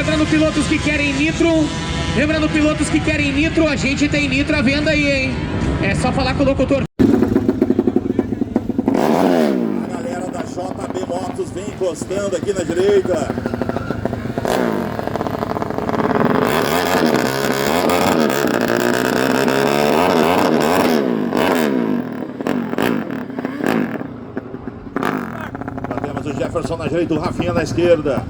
Lembrando pilotos que querem nitro, Lembrando, pilotos que querem nitro, a gente tem nitro à venda aí, hein? É só falar com o locutor. A galera da JB Motos vem encostando aqui na direita. Já temos o Jefferson na direita, o Rafinha na esquerda.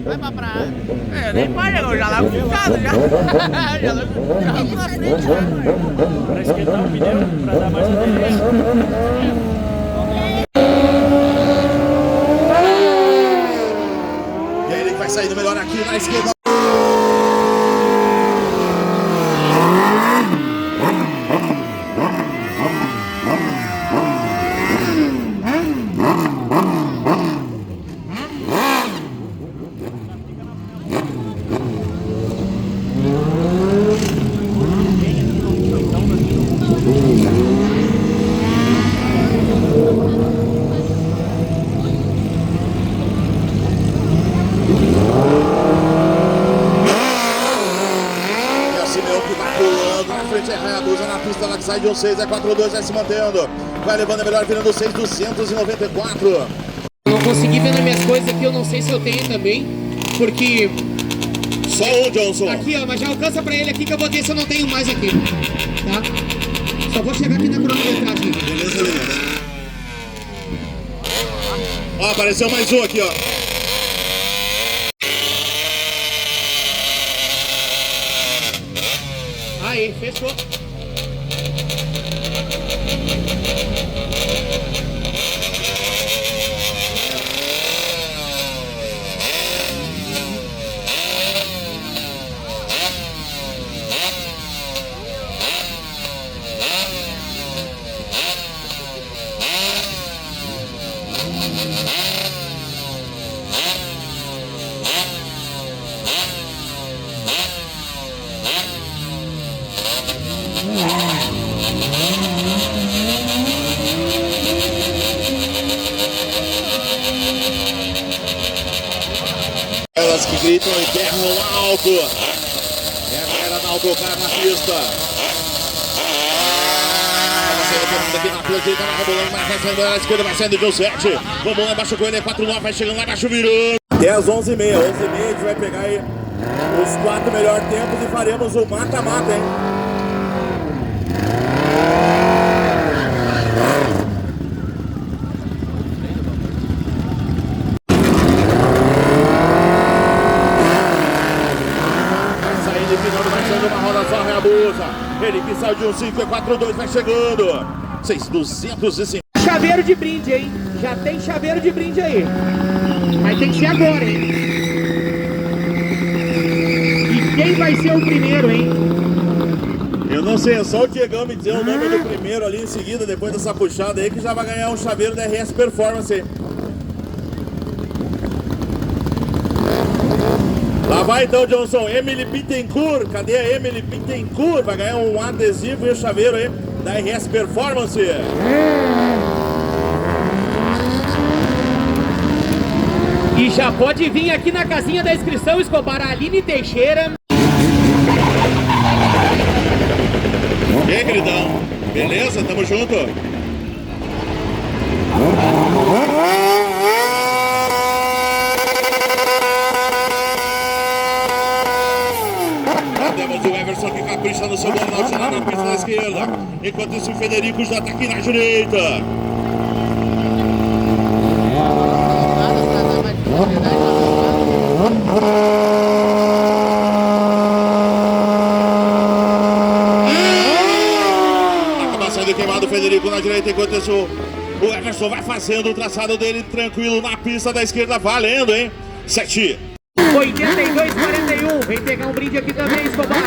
Vai pra praia. Nem para, eu já largo de casa, já. Já largo de carro na frente. Pra esquentar o pneu, pra dar mais aderência. E aí ele vai sair do melhor aqui na esquerda. Na pista, ela que sai de um 6, é 4-2, vai se mantendo. Vai levando a melhor, virando 6,294. Eu não consegui ver nas minhas coisas aqui, eu não sei se eu tenho também. Porque... Só um, Johnson. Aqui, ó, mas já alcança pra ele aqui que eu vou ver se eu não tenho mais aqui. Tá? Só vou chegar aqui na cronometragem. Beleza, beleza. Ó, apareceu mais um aqui, ó. Aí, fechou. Elas que gritam e berram alto. É a galera da Autocar na pista. Vai saindo aqui na pista, tá rebolando, mas vai saindo na esquerda, vai saindo de um 7. Vamos lá embaixo com ele, é 4-9, vai chegando lá embaixo, virando. 10, 11h30, 11h30 a gente vai pegar aí os 4 melhores tempos e faremos o mata-mata, hein? Ele que saiu de um 5, é 4-2, vai chegando. 6,205. Chaveiro de brinde, hein? Já tem chaveiro de brinde aí. Mas tem que ser agora, hein? E quem vai ser o primeiro, hein? Eu não sei, é só o Diegão me dizer o nome do primeiro ali em seguida, depois dessa puxada aí, que já vai ganhar um chaveiro da RS Performance. Lá vai então, Johnson, Emily Bittencourt, cadê a Emily Bittencourt? Vai ganhar um adesivo e um chaveiro aí da RS Performance. E já pode vir aqui na casinha da inscrição, Escobar, a Aline Teixeira. E aí, queridão? Beleza? Tamo junto? Temos o Everson que capricha no seu burnout lá na pista da esquerda. Enquanto isso o Federico já tá aqui na direita. Acaba sendo queimado o Federico. Frederico na direita, enquanto isso o Everson vai fazendo o traçado dele tranquilo na pista da esquerda, valendo, hein? 7. 82,41. Vem pegar um brinde aqui também, Escobar.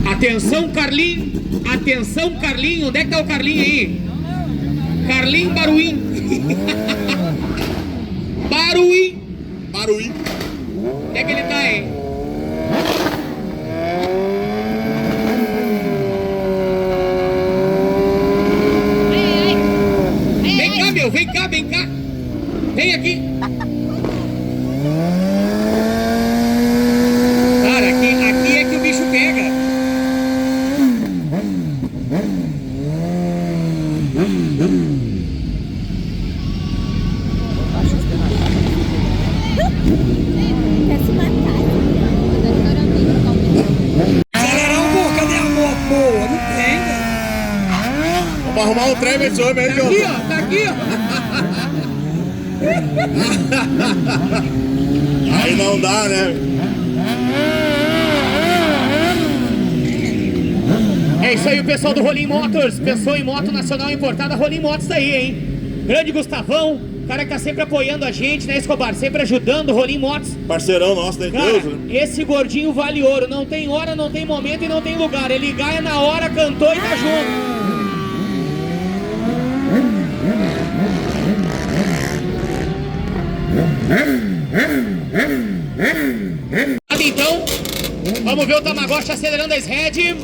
Atenção, Carlinho. Atenção, Carlinho. Onde é que tá o Carlinho aí? Carlinho Baruim. Baruim. Baruim. Onde é que ele tá aí? Vem cá, meu. Vem cá, vem cá. Vem aqui. Cara, aqui é que o bicho pega. Quer se matar. Acelerão, cadê a moto boa? Não tem, velho. Vamos arrumar um trem esse homem aí, Tá aqui, ó. Tá aqui, ó. Aí não dá, né? É isso aí, o pessoal do Rolim Motors. Pensou em moto nacional importada, Rolim Motors tá aí, hein? Grande Gustavão, cara que tá sempre apoiando a gente, né, Escobar? Sempre ajudando o Rolim Motors. Parceirão nosso, né? Cara, Deus, né? esse gordinho vale ouro. Não tem hora, não tem momento e não tem lugar. Ele ganha na hora, cantou e tá junto. Então, vamos ver o Tamagotchi acelerando as head.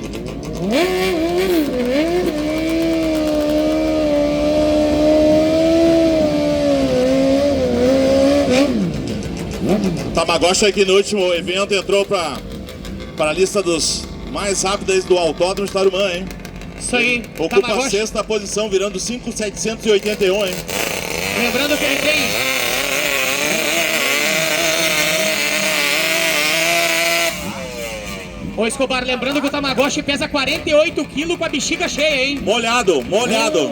Tamagotchi aqui no último evento entrou para a lista dos mais rápidos do Autódromo de Tarumã, hein? Isso aí, Ocupa a Tamagotchi. 6ª posição, virando 5.781, hein? Lembrando que ele tem... Ô Escobar, lembrando que o Tamagotchi pesa 48 quilos com a bexiga cheia, hein? Molhado, molhado.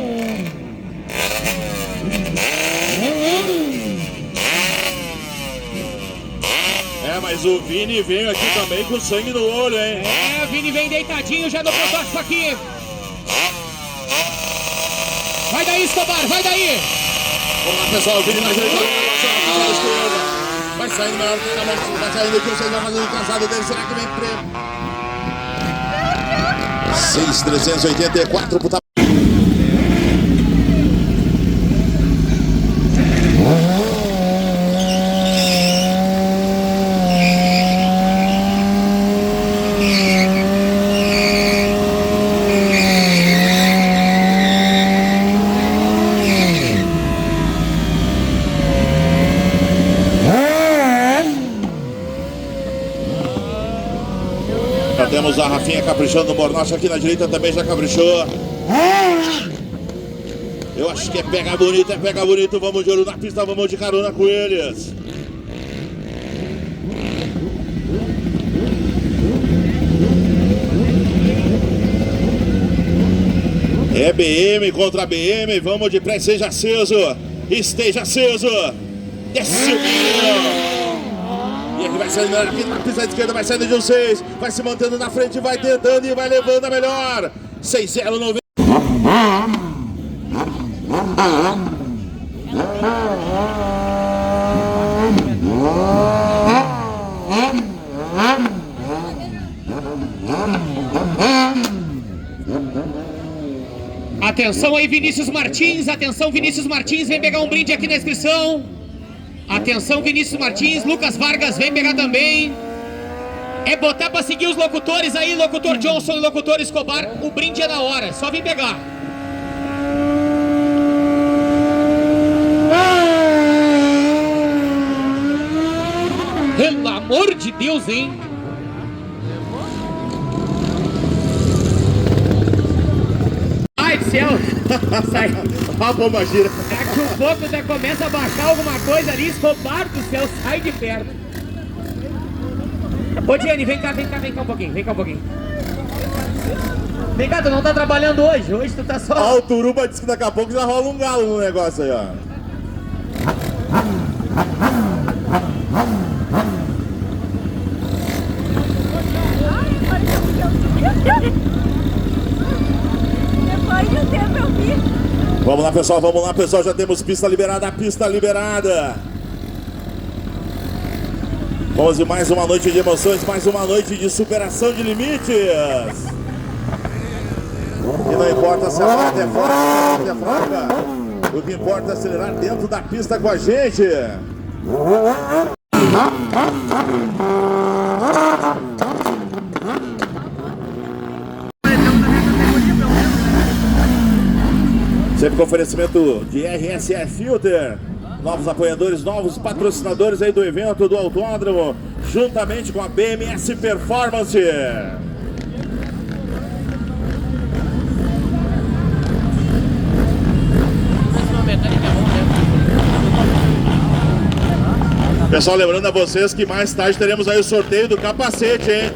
É, mas o Vini veio aqui também com sangue no olho, hein? É, o Vini vem deitadinho já no protótipo aqui. Vai daí, Escobar, vai daí. Vamos lá, pessoal, o Vini na direita, na esquerda. Vai saindo maior que a moto, vai saindo aqui, vocês vão fazendo o traçado dele, será que vem prêmio? 6.384 pro Já temos a Rafinha caprichando no Bornoche aqui na direita, também já caprichou. Eu acho que é pega bonito, vamos de olho na pista, vamos de carona com eles. É BM contra BM, vamos de pré, seja aceso, esteja aceso. Desce o menino. E aqui vai saindo aqui na pista da esquerda, vai saindo de um 6, vai se mantendo na frente, vai tentando e vai levando a melhor. 6.090. Atenção aí, Vinícius Martins, vem pegar um brinde aqui na inscrição. Atenção, Vinícius Martins, Lucas Vargas, vem pegar também. É botar pra seguir os locutores aí, locutor Johnson e locutor Escobar, o brinde é na hora, só vem pegar. Pelo amor de Deus, hein? Ai do céu! Sai. A bomba gira. Daqui um pouco já começa a baixar alguma coisa ali. Escobar do céu, sai de perto. Ô Jenny, vem cá um pouquinho. Vem cá um pouquinho. Vem cá, tu não tá trabalhando hoje. Hoje tu tá só... Ó, o Turuba disse que daqui a pouco já rola um galo no negócio aí, ó. Depois do tempo eu vi. Vamos lá, pessoal, já temos pista liberada, Vamos de mais uma noite de emoções, mais uma noite de superação de limites. E não importa se a volta é forte, se a volta é fraca, o que importa é acelerar dentro da pista com a gente. Sempre com oferecimento de RSF Filter, novos apoiadores, novos patrocinadores aí do evento do autódromo, juntamente com a BMS Performance. Pessoal, lembrando a vocês que mais tarde teremos aí o sorteio do capacete, hein?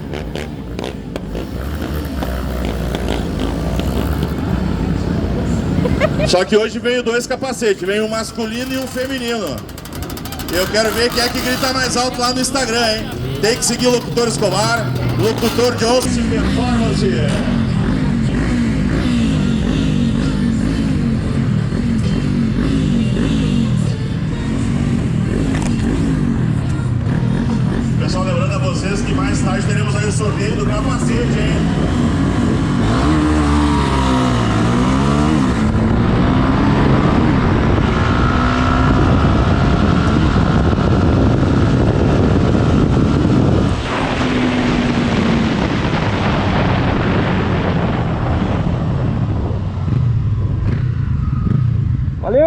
Só que hoje veio dois capacetes, veio um masculino e um feminino. Eu quero ver quem é que grita mais alto lá no Instagram, hein? Tem que seguir o Locutor Escobar, Locutor Johnson Performance. Pessoal, lembrando a vocês que mais tarde teremos aí o sorteio do capacete, hein?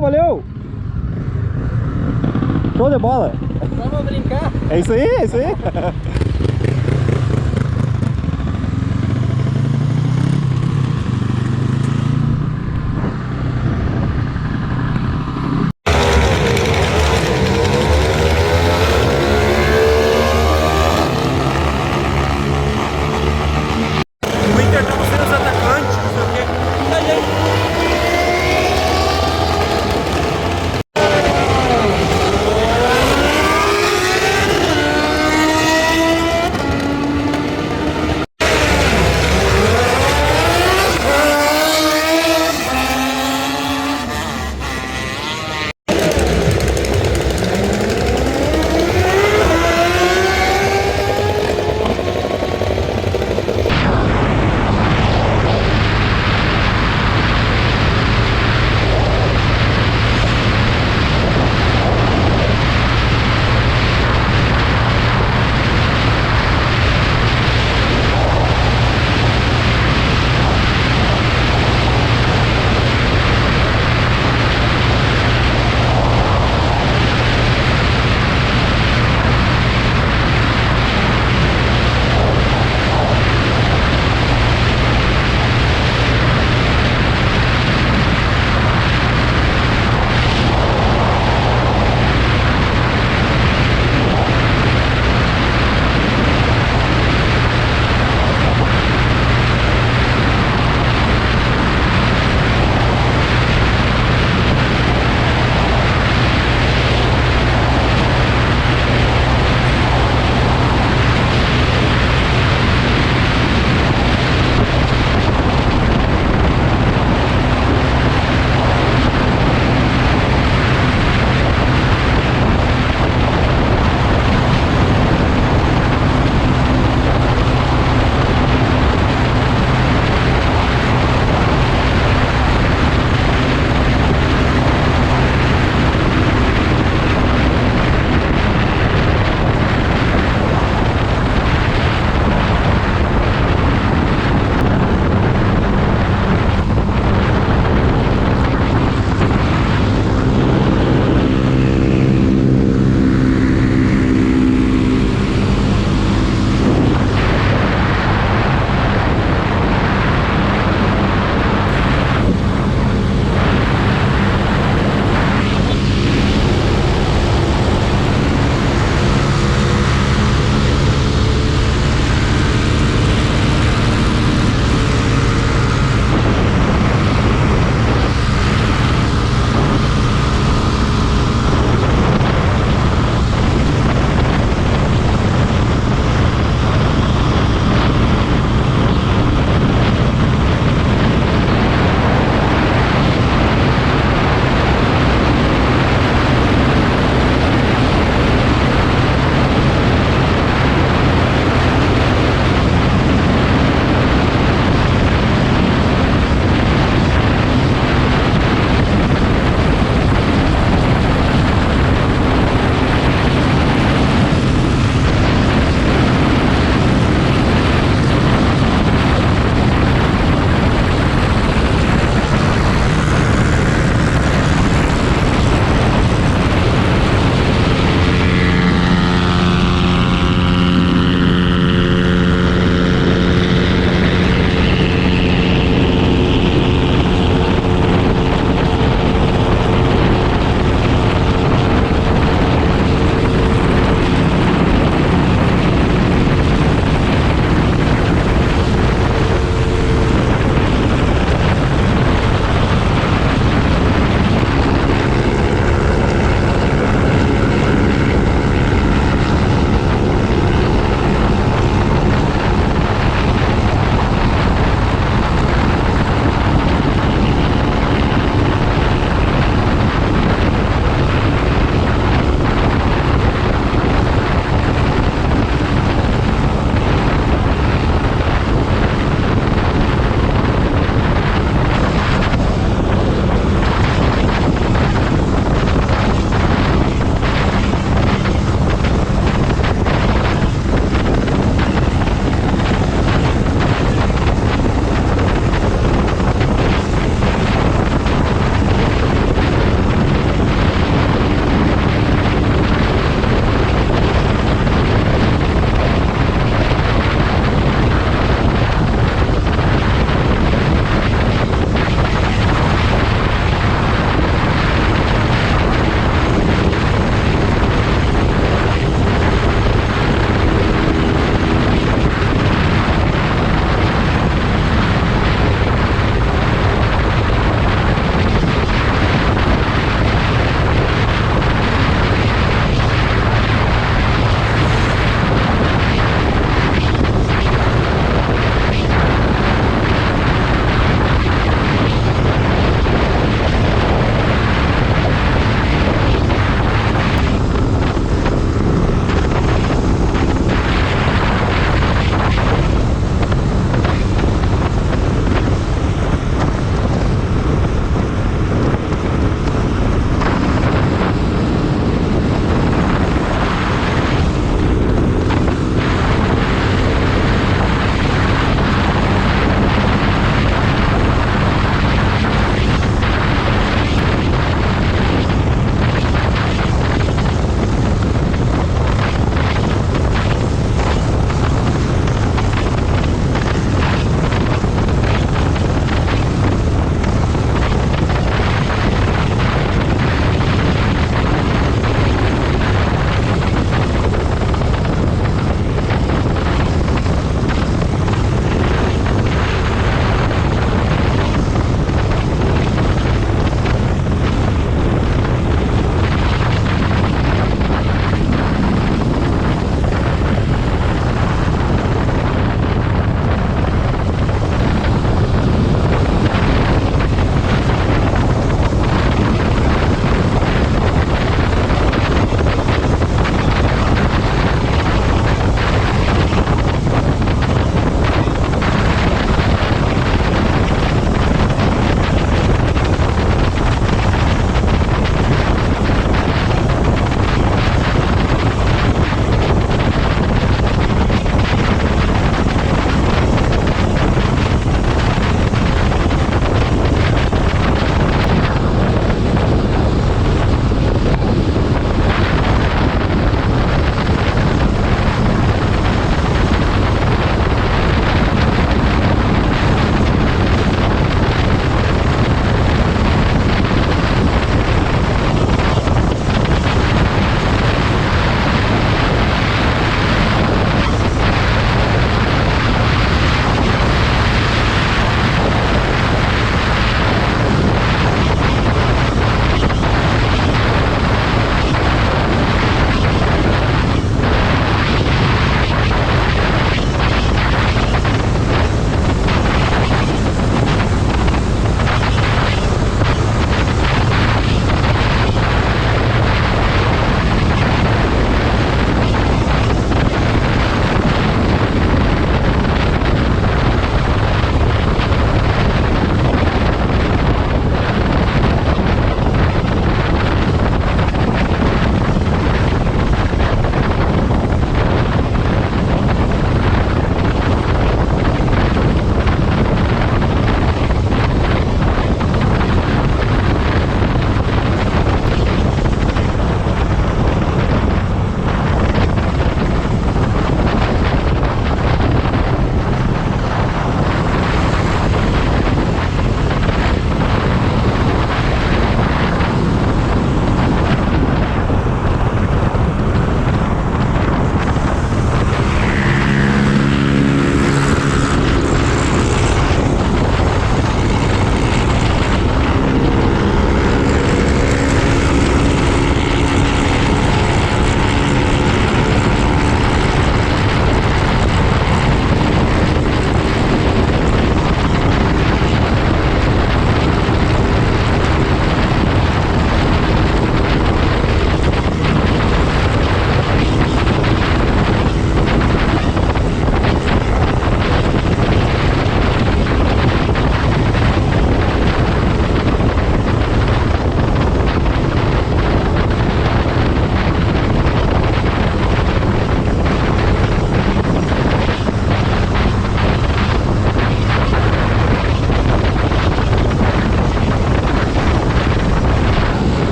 Valeu! Show de bola! Vamos brincar? É isso aí!